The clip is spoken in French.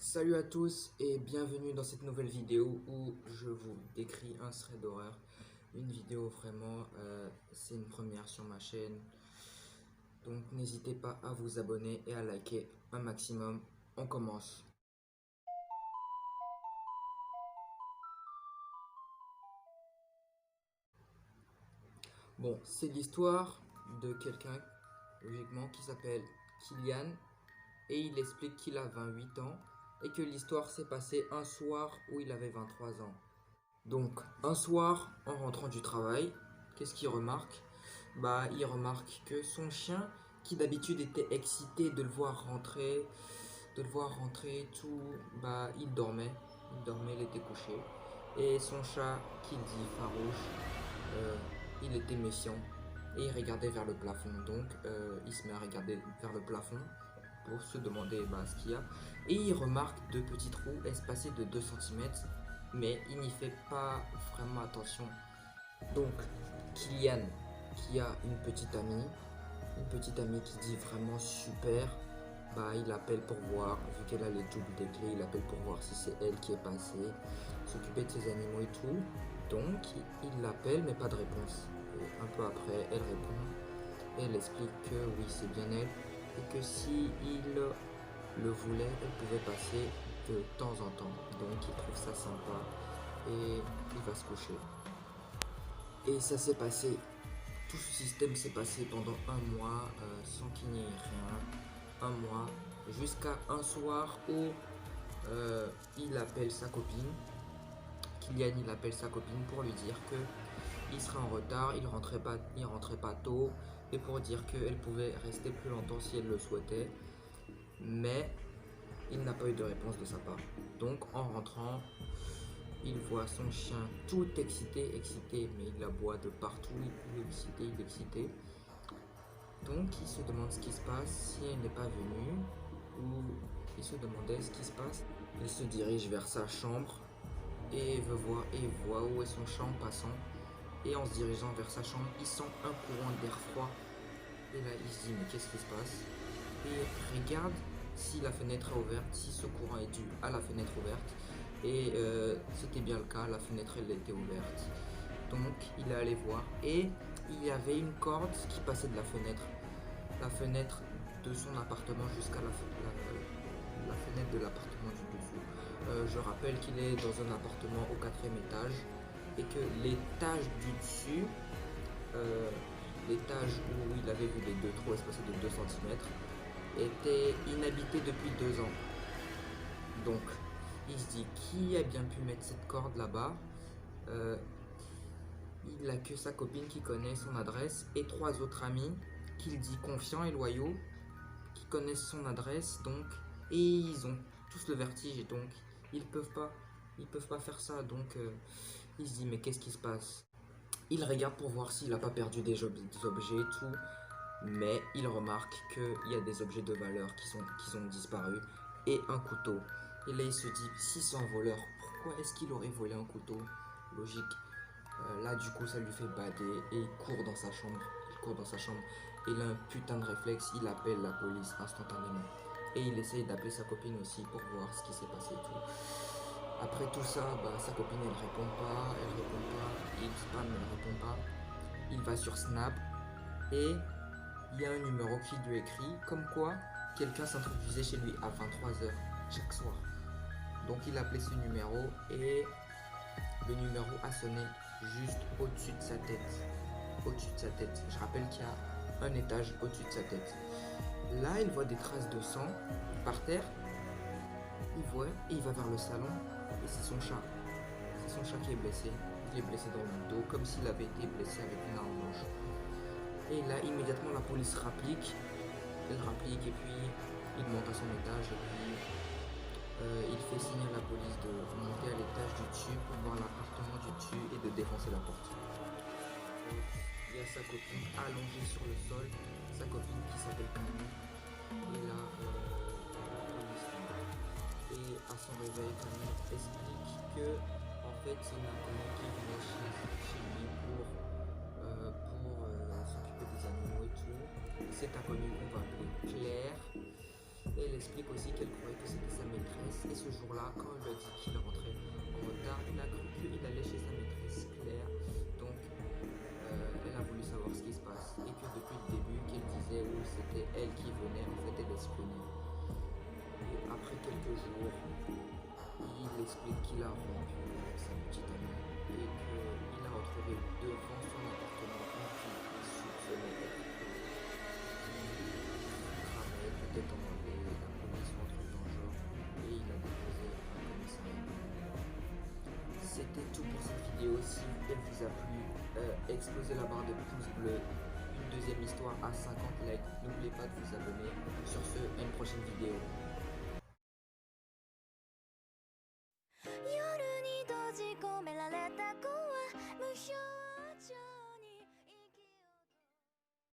Salut à tous et bienvenue dans cette nouvelle vidéo où je vous décris un thread d'horreur. Une vidéo vraiment, c'est une première sur ma chaîne. Donc n'hésitez pas à vous abonner et à liker un maximum. On commence. Bon, c'est l'histoire de quelqu'un, logiquement, qui s'appelle Kylian. Et il explique qu'il a 28 ans et que l'histoire s'est passée un soir où il avait 23 ans. Donc, un soir, en rentrant du travail, qu'est-ce qu'il remarque? Il remarque que son chien, qui d'habitude était excité de le voir rentrer et tout, il était couché. Et son chat, qui dit farouche, euh, il était méfiant et il regardait vers le plafond. Donc, il se met à regarder vers le plafond pour se demander ce qu'il y a. Et il remarque deux petits trous espacés de 2 cm, mais il n'y fait pas vraiment attention. Donc, Kylian, qui a une petite amie qui dit vraiment super, il appelle pour voir, vu qu'elle a les doubles des clés, il appelle pour voir si c'est elle qui est passée, s'occuper de ses animaux et tout. Donc, il l'appelle, mais pas de réponse. Et un peu après, elle répond, et elle explique que oui, c'est bien elle, et que si il le voulait, elle pouvait passer de temps en temps. Donc, il trouve ça sympa, et il va se coucher. Et ça s'est passé, tout ce système s'est passé pendant un mois sans qu'il n'y ait rien. Un mois, jusqu'à un soir où il appelle sa copine. Kylian, il appelle sa copine pour lui dire que il serait en retard, il rentrait pas tôt, et pour dire qu'elle pouvait rester plus longtemps si elle le souhaitait. Mais il n'a pas eu de réponse de sa part. Donc en rentrant, il voit son chien tout excité, mais il aboie de partout, il est excité. Donc il se demande ce qui se passe, si elle n'est pas venue, ou il se demandait ce qui se passe. Il se dirige vers sa chambre et voit où est son chat en passant. Et en se dirigeant vers sa chambre, il sent un courant d'air froid. Et là, il se dit, mais qu'est-ce qui se passe? Et regarde si la fenêtre est ouverte, si ce courant est dû à la fenêtre ouverte. Et c'était bien le cas, la fenêtre elle était ouverte. Donc il est allé voir et il y avait une corde qui passait de la fenêtre de son appartement jusqu'à la fenêtre de l'appartement du dessous. Je rappelle qu'il est dans un appartement au 4e étage et que l'étage du dessus, euh, l'étage où il avait vu les deux trous espacés de 2 cm, était inhabité depuis 2 ans. Donc, il se dit qui a bien pu mettre cette corde là-bas. Euh, il a que sa copine qui connaît son adresse et 3 autres amis qu'il dit confiants et loyaux qui connaissent son adresse. Donc, et ils ont tous le vertige et donc ils peuvent pas faire ça. Donc, il se dit mais qu'est-ce qui se passe? Il regarde pour voir s'il n'a pas perdu des objets et tout. Mais il remarque qu'il y a des objets de valeur qui ont disparu et un couteau. Et là il se dit, si c'est un voleur, pourquoi est-ce qu'il aurait volé un couteau? Logique. Là du coup ça lui fait bader et il court dans sa chambre. Il court dans sa chambre et il a un putain de réflexe, il appelle la police instantanément. Et il essaye d'appeler sa copine aussi pour voir ce qui s'est passé et tout. Après tout ça, sa copine elle répond pas, il spam, elle répond pas. Il va sur Snap et il y a un numéro qui lui écrit comme quoi quelqu'un s'introduisait chez lui à 23 h chaque soir. Donc il a appelé ce numéro et le numéro a sonné juste au-dessus de sa tête. Au-dessus de sa tête. Je rappelle qu'il y a un étage au-dessus de sa tête. Là, il voit des traces de sang par terre. Il voit et il va vers le salon et c'est son chat. C'est son chat qui est blessé. Il est blessé dans le dos comme s'il avait été blessé avec une arme blanche. Et là, immédiatement, la police rapplique. Elle rapplique et puis il monte à son étage et puis il fait signe à la police de monter à l'étage du dessus pour voir l'appartement du dessus et de défoncer la porte. Il y a sa copine allongée sur le sol, sa copine qui s'appelle Camille. Et là, la police tombe. Et à son réveil, Camille explique que en fait c'est une inconnue qui venait chez lui pour s'occuper des animaux et tout. Cette inconnue qu'on va appeler Claire. Et elle explique aussi qu'elle croyait que c'était sa maîtresse. Et ce jour-là, quand elle lui a dit qu'il rentrait en retard, il a cru qu'il allait chez sa maîtresse Claire. Donc, elle a voulu savoir ce qui se passe. Et que depuis le début, qu'elle disait où c'était elle qui venait, en fait, elle espionnait. Et après quelques jours, il explique qu'il a rompu avec sa petite amie et qu'il a retrouvé devant son appartement une fille qu'il soupçonnait être cramée, peut-être enlevée, la police ou un truc dans le genre, et il a déposé un commissariat. C'était tout pour cette vidéo. Si elle vous a plu, explosez la barre de pouces bleus. Une deuxième histoire à 50 likes. N'oubliez pas de vous abonner. Sur ce, à une prochaine vidéo.